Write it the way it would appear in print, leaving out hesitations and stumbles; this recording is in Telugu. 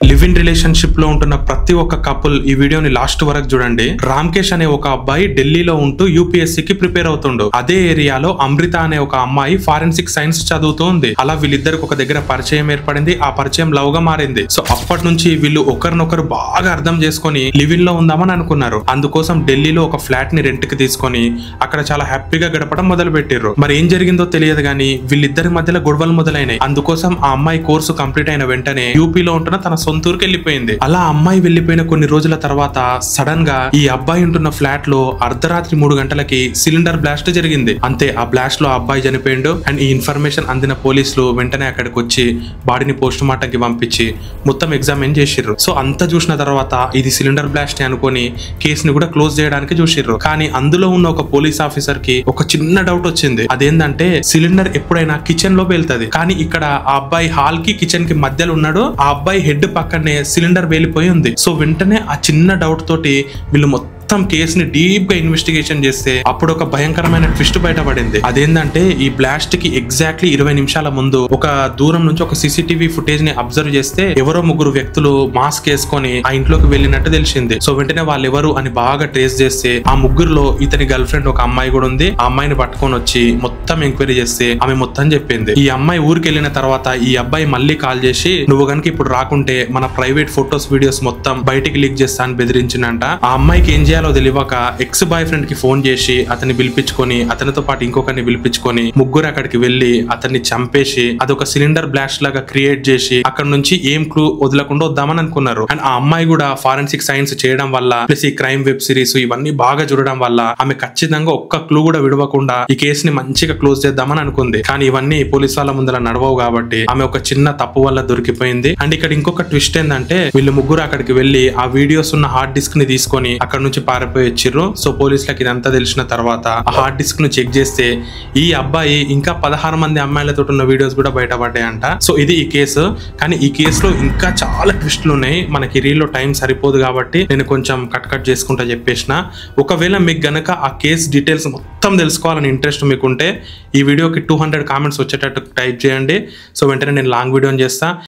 లివ్ ఇన్ రిలేషన్షిప్ లో ఉంటున్న ప్రతి ఒక్క కపుల్ ఈ వీడియోని లాస్ట్ వరకు చూడండి. రామ్కేష్ అనే ఒక అబ్బాయి ఢిల్లీలో ఉంటూ యూపీఎస్సీకి ప్రిపేర్ అవుతుండు. అదే ఏరియాలో అమృత అనే ఒక అమ్మాయి ఫారెన్సిక్ సైన్స్ చదువుతూ ఉంది. అలా వీళ్ళిద్దరికి ఒక దగ్గర పరిచయం ఏర్పడింది. ఆ పరిచయం లవ్ గా మారింది. సో అప్పటి నుంచి వీళ్ళు ఒకరినొకరు బాగా అర్థం చేసుకుని లివ్ ఇన్ లో ఉందామని అనుకున్నారు. అందుకోసం ఢిల్లీలో ఒక ఫ్లాట్ ని రెంట్ కి తీసుకొని అక్కడ చాలా హ్యాపీగా గడపడం మొదలు పెట్టిర్రు. మరి ఏం జరిగిందో తెలియదు గానీ వీళ్ళిద్దరి మధ్యలో గొడవలు మొదలైనాయి. అందుకోసం ఆ అమ్మాయి కోర్సు కంప్లీట్ అయిన వెంటనే యూపీలో ఉంటున్న తన సొంతూరుకి వెళ్ళిపోయింది. అలా అమ్మాయి వెళ్లిపోయిన కొన్ని రోజుల తర్వాత సడన్ గా ఈ అబ్బాయి ఉంటున్న ఫ్లాట్ లో అర్ధరాత్రి 3 గంటలకి సిలిండర్ బ్లాస్ట్ జరిగింది. అంతే, ఆ బ్లాస్ట్ లో ఆ అబ్బాయి చనిపోయిండు. అండ్ ఈ ఇన్ఫర్మేషన్ అందిన పోలీసులు వెంటనే అక్కడికి వచ్చి బాడీని పోస్ట్ మార్టం కి పంపించి మొత్తం ఎగ్జామిన్ చేసిర్రు. సో అంతా చూసిన తర్వాత ఇది సిలిండర్ బ్లాస్ట్ అనుకొని కేసుని కూడా క్లోజ్ చేయడానికి చూసిర్రు. కానీ అందులో ఉన్న ఒక పోలీస్ ఆఫీసర్ కి ఒక చిన్న డౌట్ వచ్చింది. అదేంటంటే సిలిండర్ ఎప్పుడైనా కిచెన్ లో వెళ్తుంది, కానీ ఇక్కడ ఆ అబ్బాయి హాల్ కి కిచెన్ కి మధ్యలో ఉన్నాడు. ఆ అబ్బాయి హెడ్ పక్కనే సిలిండర్ వేలిపోయి ఉంది. సో వెంటనే ఆ చిన్న డౌట్ తోటి వీళ్ళు మొత్తం కేసుని డీప్ గా ఇన్వెస్టిగేషన్ చేస్తే అప్పుడు ఒక భయంకరమైన ట్విస్ట్ బయటపడింది. అదేంటంటే ఈ బ్లాస్ట్ కి ఎగ్జాక్ట్లీ 20 నిమిషాల ముందు ఒక దూరం నుంచి ఒక సీసీటీవీ ఫుటేజ్ ని అబ్జర్వ్ చేస్తే ఎవరో 3 వ్యక్తులు మాస్క్ వేసుకొని ఆ ఇంట్లోకి వెళ్ళినట్టు తెలిసింది. సో వెంటనే వాళ్ళు ఎవరు అని బాగా ట్రేస్ చేస్తే ఆ ముగ్గురులో ఇతని గర్ల్ ఫ్రెండ్ ఒక అమ్మాయి కూడా ఉంది. ఆ అమ్మాయిని పట్టుకొని వచ్చి మొత్తం ఎంక్వైరీ చేస్తే ఆమె మొత్తం చెప్పింది. ఈ అమ్మాయి ఊరికి వెళ్ళిన తర్వాత ఈ అబ్బాయి మళ్ళీ కాల్ చేసి నువ్వు గనుక ఇప్పుడు రాకుంటే మన ప్రైవేట్ ఫొటోస్ వీడియోస్ మొత్తం బయటికి లీక్ చేస్తా అని బెదిరించినంట. ఆ అమ్మాయికి ఏం చేయాలో తెలియక ఎక్స్ బాయ్ ఫ్రెండ్ కి ఫోన్ చేసి అతన్ని పిలిపించుకొని అతనితో పాటు ఇంకొకరిని పిలిపించుకొని ముగ్గురు అక్కడికి వెళ్లి అతన్ని చంపేసి అదొక సిలిండర్ బ్లాస్ట్ లాగా క్రియేట్ చేసి అక్కడ నుంచి ఏం క్లూ వదలకుండా వద్దామని అనుకున్నారు. అండ్ ఆ అమ్మాయి కూడా ఫారెన్సిక్ సైన్స్ చేయడం వల్ల ప్లస్ ఈ క్రైమ్ వెబ్ సిరీస్ ఇవన్నీ బాగా చూడడం వల్ల ఆమె ఖచ్చితంగా ఒక్క క్లూ కూడా విడవకుండా ఈ కేసుని మంచిగా క్లోజ్ చేద్దామని అనుకుంది. కానీ ఇవన్నీ పోలీస్ వాళ్ళ ముందర నడవవు కాబట్టి ఆమె ఒక చిన్న తప్పు వల్ల దొరికిపోయింది. అండ్ ఇక్కడ ఇంకొక ట్విస్ట్ ఏంటంటే వీళ్ళు ముగ్గురు అక్కడికి వెళ్లి ఆ వీడియోస్ ఉన్న హార్డ్ డిస్క్ ని తీసుకొని అక్కడ నుంచి పారిపోయి వచ్చిర్రు. సో పోలీసులకు ఇదంతా తెలిసిన తర్వాత ఆ హార్డ్ డిస్క్ ను చెక్ చేస్తే ఈ అబ్బాయి ఇంకా 16 మంది అమ్మాయిలతో ఉన్న వీడియోస్ కూడా బయటపడ్డాయంట. సో ఇది ఈ కేసు. కానీ ఈ కేసులో ఇంకా చాలా ట్విస్టులు ఉన్నాయి. మనకి రీల్ లో టైం సరిపోదు కాబట్టి నేను కొంచెం కట్ చేసుకుంటా చెప్పేసిన. ఒకవేళ మీకు గనక ఆ కేసు డీటెయిల్స్ మొత్తం తెలుసుకోవాలని ఇంట్రెస్ట్ మీకుంటే ఈ వీడియోకి 200 కామెంట్స్ వచ్చేటట్టు టైప్ చేయండి. సో వెంటనే నేను లాంగ్ వీడియోని చేస్తా.